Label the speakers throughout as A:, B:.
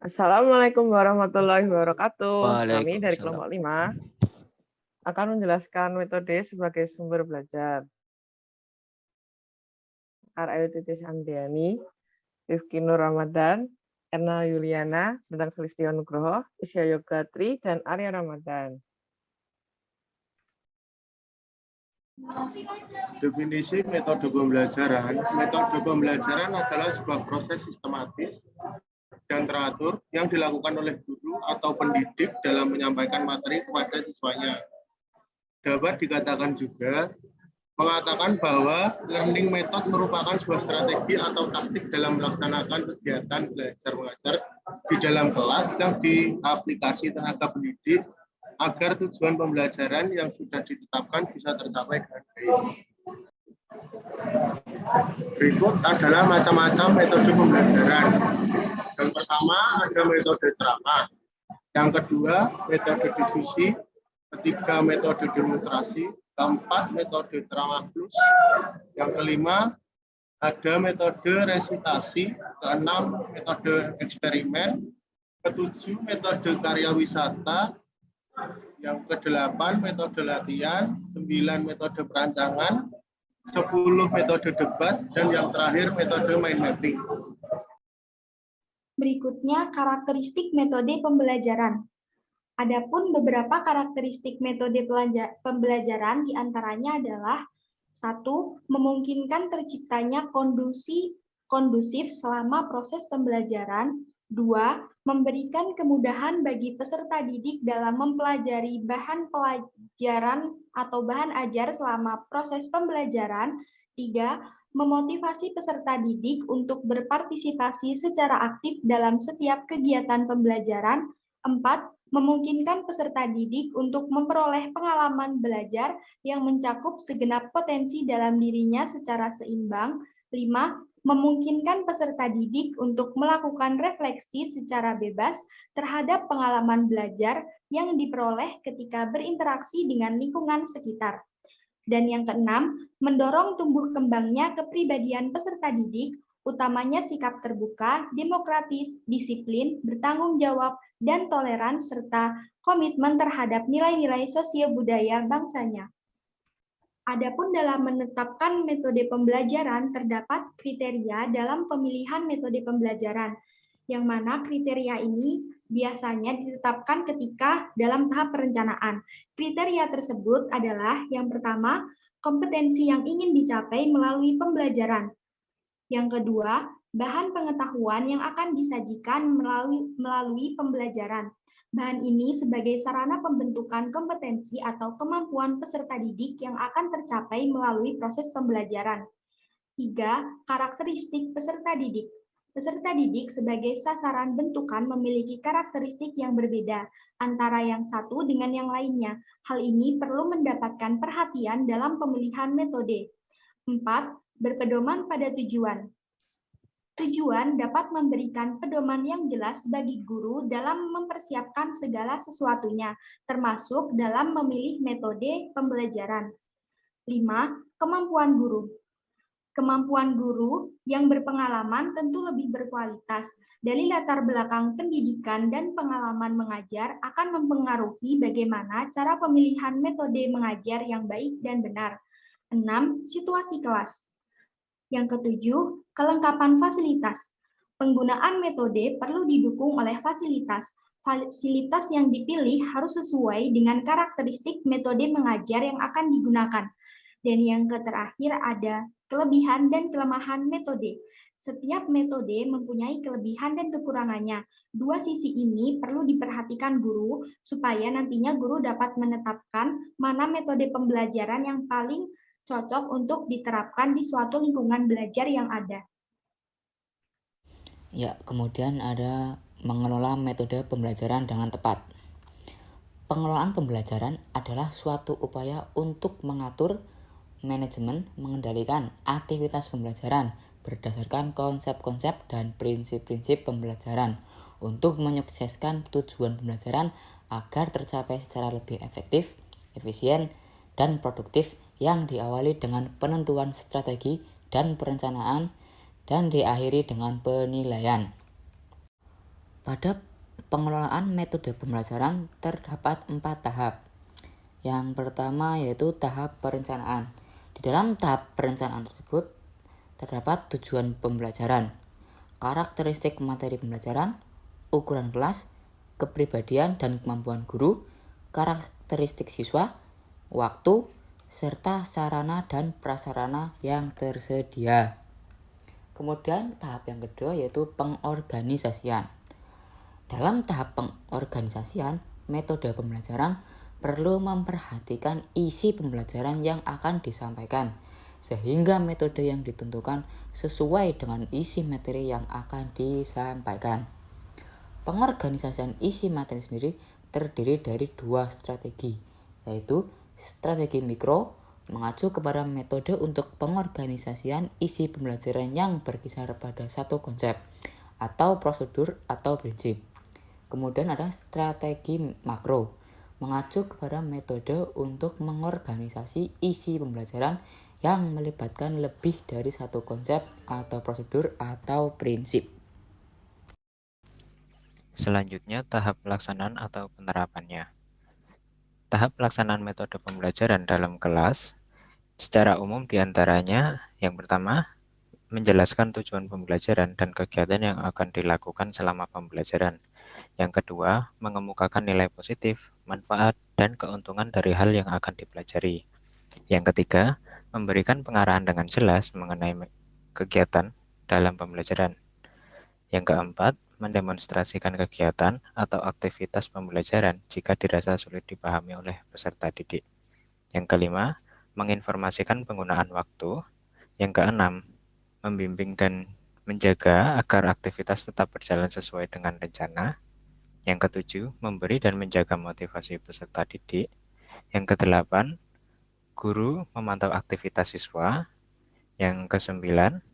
A: Assalamualaikum warahmatullahi wabarakatuh. Kami dari
B: Waalaikumsalam.
A: kelompok 5 akan menjelaskan metode sebagai sumber belajar. Ayu Titis Andiani, Rifki Nur Ramadan, Erna Yuliana, Sedang Selistio Nugroho, Isya Yogatri, dan Arya Ramadan.
C: Definisi metode pembelajaran. Metode pembelajaran adalah sebuah proses sistematis dan teratur yang dilakukan oleh guru atau pendidik dalam menyampaikan materi kepada siswanya. Dapat dikatakan juga mengatakan bahwa learning method merupakan sebuah strategi atau taktik dalam melaksanakan kegiatan belajar mengajar di dalam kelas yang diaplikasi tenaga pendidik agar tujuan pembelajaran yang sudah ditetapkan bisa tercapai dengan baik. Berikut adalah macam-macam metode pembelajaran. Yang pertama ada metode ceramah, yang kedua metode diskusi, ketiga metode demonstrasi, keempat metode ceramah plus, yang kelima ada metode resitasi, keenam metode eksperimen, ketujuh metode karya wisata, yang kedelapan metode latihan, 9 metode perancangan, 10 metode debat, dan yang terakhir metode mind mapping.
D: Berikutnya karakteristik metode pembelajaran. Adapun beberapa karakteristik metode pembelajaran diantaranya adalah 1. Memungkinkan terciptanya kondusif selama proses pembelajaran. 2. Memberikan kemudahan bagi peserta didik dalam mempelajari bahan pelajaran atau bahan ajar selama proses pembelajaran. 3. Memotivasi peserta didik untuk berpartisipasi secara aktif dalam setiap kegiatan pembelajaran. 4. Memungkinkan peserta didik untuk memperoleh pengalaman belajar yang mencakup segenap potensi dalam dirinya secara seimbang. 5. Memungkinkan peserta didik untuk melakukan refleksi secara bebas terhadap pengalaman belajar yang diperoleh ketika berinteraksi dengan lingkungan sekitar. Dan yang keenam, mendorong tumbuh kembangnya kepribadian peserta didik, utamanya sikap terbuka, demokratis, disiplin, bertanggung jawab, dan toleran, serta komitmen terhadap nilai-nilai sosio-budaya bangsanya. Adapun dalam menetapkan metode pembelajaran, terdapat kriteria dalam pemilihan metode pembelajaran, yang mana kriteria ini biasanya ditetapkan ketika dalam tahap perencanaan. Kriteria tersebut adalah yang pertama, kompetensi yang ingin dicapai melalui pembelajaran. Yang kedua, bahan pengetahuan yang akan disajikan melalui pembelajaran. Bahan ini sebagai sarana pembentukan kompetensi atau kemampuan peserta didik yang akan tercapai melalui proses pembelajaran. 3. Karakteristik peserta didik. Peserta didik sebagai sasaran bentukan memiliki karakteristik yang berbeda antara yang satu dengan yang lainnya. Hal ini perlu mendapatkan perhatian dalam pemilihan metode. 4. Berpedoman pada tujuan. Tujuan dapat memberikan pedoman yang jelas bagi guru dalam mempersiapkan segala sesuatunya, termasuk dalam memilih metode pembelajaran. 5. Kemampuan guru. Kemampuan guru yang berpengalaman tentu lebih berkualitas. Dari latar belakang pendidikan dan pengalaman mengajar akan mempengaruhi bagaimana cara pemilihan metode mengajar yang baik dan benar. 6. Situasi kelas. Yang ketujuh, kelengkapan fasilitas. Penggunaan metode perlu didukung oleh fasilitas. Fasilitas yang dipilih harus sesuai dengan karakteristik metode mengajar yang akan digunakan. Dan yang terakhir ada kelebihan dan kelemahan metode. Setiap metode mempunyai kelebihan dan kekurangannya. Dua sisi ini perlu diperhatikan guru supaya nantinya guru dapat menetapkan mana metode pembelajaran yang paling cocok untuk diterapkan di suatu lingkungan belajar yang ada.
B: Ya, kemudian ada mengelola metode pembelajaran dengan tepat. Pengelolaan pembelajaran adalah suatu upaya untuk mengatur, manajemen, mengendalikan aktivitas pembelajaran berdasarkan konsep-konsep dan prinsip-prinsip pembelajaran untuk menyukseskan tujuan pembelajaran agar tercapai secara lebih efektif, efisien, dan produktif yang diawali dengan penentuan strategi dan perencanaan dan diakhiri dengan penilaian. Pada pengelolaan metode pembelajaran terdapat 4 tahap. Yang pertama yaitu tahap perencanaan. Di dalam tahap perencanaan tersebut terdapat tujuan pembelajaran, karakteristik materi pembelajaran, ukuran kelas, kepribadian dan kemampuan guru, karakteristik siswa, waktu, serta sarana dan prasarana yang tersedia. Kemudian tahap yang kedua yaitu pengorganisasian. Dalam tahap pengorganisasian, metode pembelajaran perlu memperhatikan isi pembelajaran yang akan disampaikan, sehingga metode yang ditentukan sesuai dengan isi materi yang akan disampaikan. Pengorganisasian isi materi sendiri terdiri dari 2 strategi, yaitu strategi mikro, mengacu kepada metode untuk pengorganisasian isi pembelajaran yang berkisar pada satu konsep, atau prosedur atau prinsip. Kemudian ada strategi makro, mengacu kepada metode untuk mengorganisasi isi pembelajaran yang melibatkan lebih dari satu konsep atau prosedur atau prinsip.
E: Selanjutnya, tahap pelaksanaan atau penerapannya. Tahap pelaksanaan metode pembelajaran dalam kelas secara umum diantaranya yang pertama, menjelaskan tujuan pembelajaran dan kegiatan yang akan dilakukan selama pembelajaran. Yang kedua, mengemukakan nilai positif, manfaat, dan keuntungan dari hal yang akan dipelajari. Yang ketiga, memberikan pengarahan dengan jelas mengenai kegiatan dalam pembelajaran. Yang keempat, mendemonstrasikan kegiatan atau aktivitas pembelajaran jika dirasa sulit dipahami oleh peserta didik. Yang kelima, menginformasikan penggunaan waktu. Yang keenam, membimbing dan menjaga agar aktivitas tetap berjalan sesuai dengan rencana. Yang ketujuh, memberi dan menjaga motivasi peserta didik. Yang kedelapan, guru memantau aktivitas siswa. Yang kesembilan,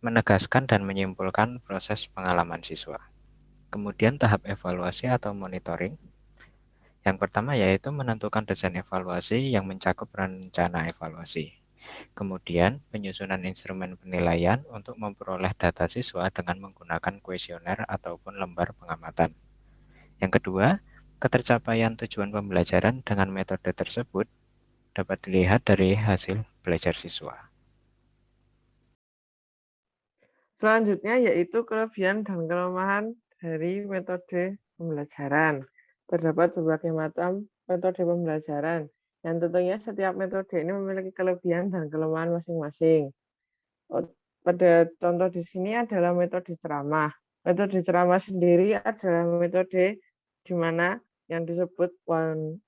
E: menegaskan dan menyimpulkan proses pengalaman siswa. Kemudian tahap evaluasi atau monitoring. Yang pertama yaitu menentukan desain evaluasi yang mencakup rencana evaluasi. Kemudian penyusunan instrumen penilaian untuk memperoleh data siswa dengan menggunakan kuesioner ataupun lembar pengamatan. Yang kedua, ketercapaian tujuan pembelajaran dengan metode tersebut dapat dilihat dari hasil belajar siswa.
A: Selanjutnya yaitu kelebihan dan kelemahan dari metode pembelajaran. Terdapat berbagai macam metode pembelajaran, yang tentunya setiap metode ini memiliki kelebihan dan kelemahan masing-masing. Pada contoh di sini adalah metode ceramah. Metode ceramah sendiri adalah metode di mana yang disebut one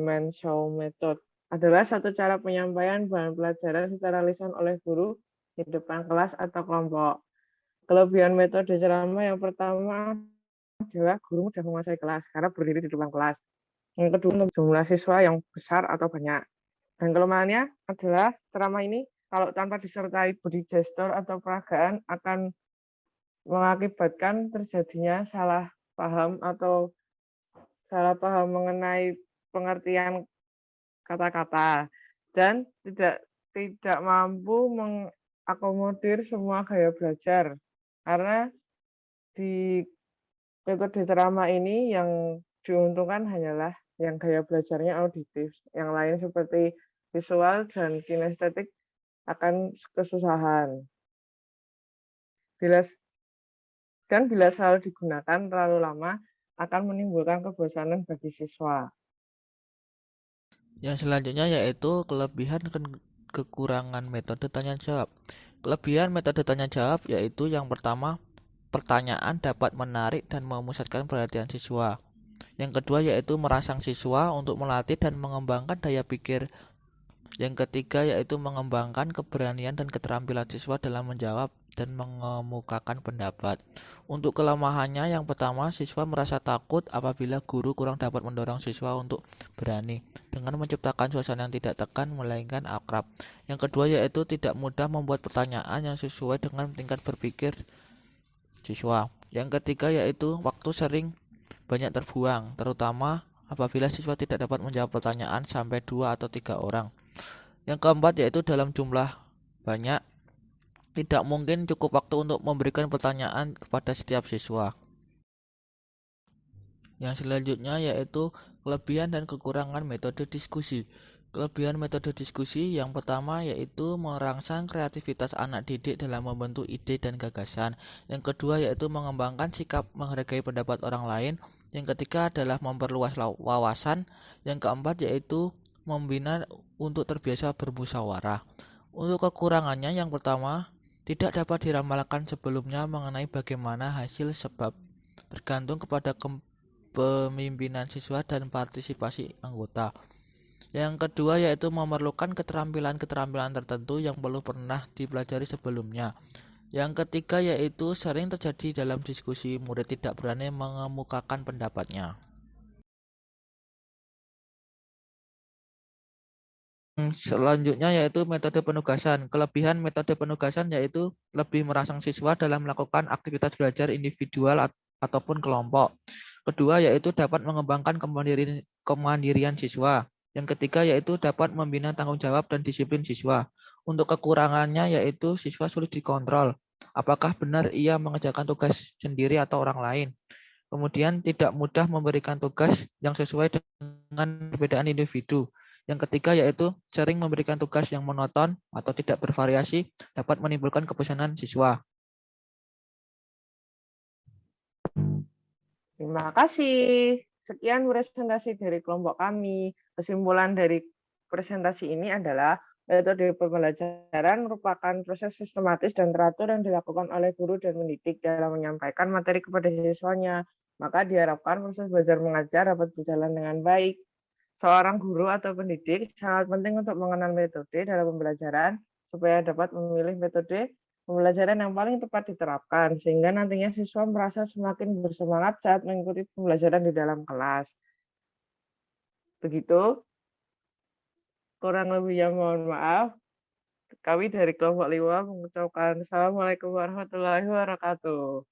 A: man show method. Adalah satu cara penyampaian bahan pelajaran secara lisan oleh guru di depan kelas atau kelompok. Kelebihan metode ceramah yang pertama adalah guru mudah menguasai kelas karena berdiri di depan kelas. Yang kedua, jumlah siswa yang besar atau banyak. Dan kelemahannya adalah ceramah ini kalau tanpa disertai body gesture atau peragaan akan mengakibatkan terjadinya salah paham mengenai pengertian kata-kata dan tidak mampu mengakomodir semua gaya belajar. Karena di metode ceramah ini yang diuntungkan hanyalah yang gaya belajarnya auditif. Yang lain seperti visual dan kinestetik akan kesusahan. Bila selalu digunakan terlalu lama, akan menimbulkan kebosanan bagi siswa.
F: Yang selanjutnya yaitu kelebihan dan kekurangan metode tanya jawab. Kelebihan metode tanya jawab yaitu yang pertama, pertanyaan dapat menarik dan memusatkan perhatian siswa. Yang kedua yaitu merangsang siswa untuk melatih dan mengembangkan daya pikir. Yang ketiga yaitu mengembangkan keberanian dan keterampilan siswa dalam menjawab dan mengemukakan pendapat. Untuk kelemahannya, yang pertama, siswa merasa takut apabila guru kurang dapat mendorong siswa untuk berani dengan menciptakan suasana yang tidak tekan melainkan akrab. Yang kedua yaitu tidak mudah membuat pertanyaan yang sesuai dengan tingkat berpikir siswa. Yang ketiga yaitu waktu sering banyak terbuang, terutama apabila siswa tidak dapat menjawab pertanyaan sampai 2 atau 3 orang. Yang keempat yaitu dalam jumlah banyak, tidak mungkin cukup waktu untuk memberikan pertanyaan kepada setiap siswa. Yang selanjutnya yaitu kelebihan dan kekurangan metode diskusi. Kelebihan metode diskusi yang pertama yaitu merangsang kreativitas anak didik dalam membentuk ide dan gagasan. Yang kedua yaitu mengembangkan sikap menghargai pendapat orang lain. Yang ketiga adalah memperluas wawasan. Yang keempat yaitu membina untuk terbiasa bermusyawarah. Untuk kekurangannya yang pertama, tidak dapat diramalkan sebelumnya mengenai bagaimana hasil sebab tergantung kepada kepemimpinan siswa dan partisipasi anggota. Yang kedua yaitu memerlukan keterampilan-keterampilan tertentu yang belum pernah dipelajari sebelumnya. Yang ketiga yaitu sering terjadi dalam diskusi, murid tidak berani mengemukakan pendapatnya. Selanjutnya yaitu metode penugasan. Kelebihan metode penugasan yaitu lebih merangsang siswa dalam melakukan aktivitas belajar individual ataupun kelompok. Kedua yaitu dapat mengembangkan kemandirian siswa. Yang ketiga yaitu dapat membina tanggung jawab dan disiplin siswa. Untuk kekurangannya yaitu siswa sulit dikontrol. Apakah benar ia mengerjakan tugas sendiri atau orang lain. Kemudian tidak mudah memberikan tugas yang sesuai dengan perbedaan individu. Yang ketiga yaitu sering memberikan tugas yang monoton atau tidak bervariasi dapat menimbulkan kebosanan siswa.
A: Terima kasih. Sekian presentasi dari kelompok kami. Kesimpulan dari presentasi ini adalah metode pembelajaran merupakan proses sistematis dan teratur yang dilakukan oleh guru dan pendidik dalam menyampaikan materi kepada siswanya. Maka diharapkan proses belajar mengajar dapat berjalan dengan baik. Seorang guru atau pendidik sangat penting untuk mengenal metode dalam pembelajaran supaya dapat memilih metode pembelajaran yang paling tepat diterapkan, sehingga nantinya siswa merasa semakin bersemangat saat mengikuti pembelajaran di dalam kelas. Begitu, kurang lebihnya mohon maaf. Kami dari kelompok 5 mengucapkan Assalamualaikum warahmatullahi wabarakatuh.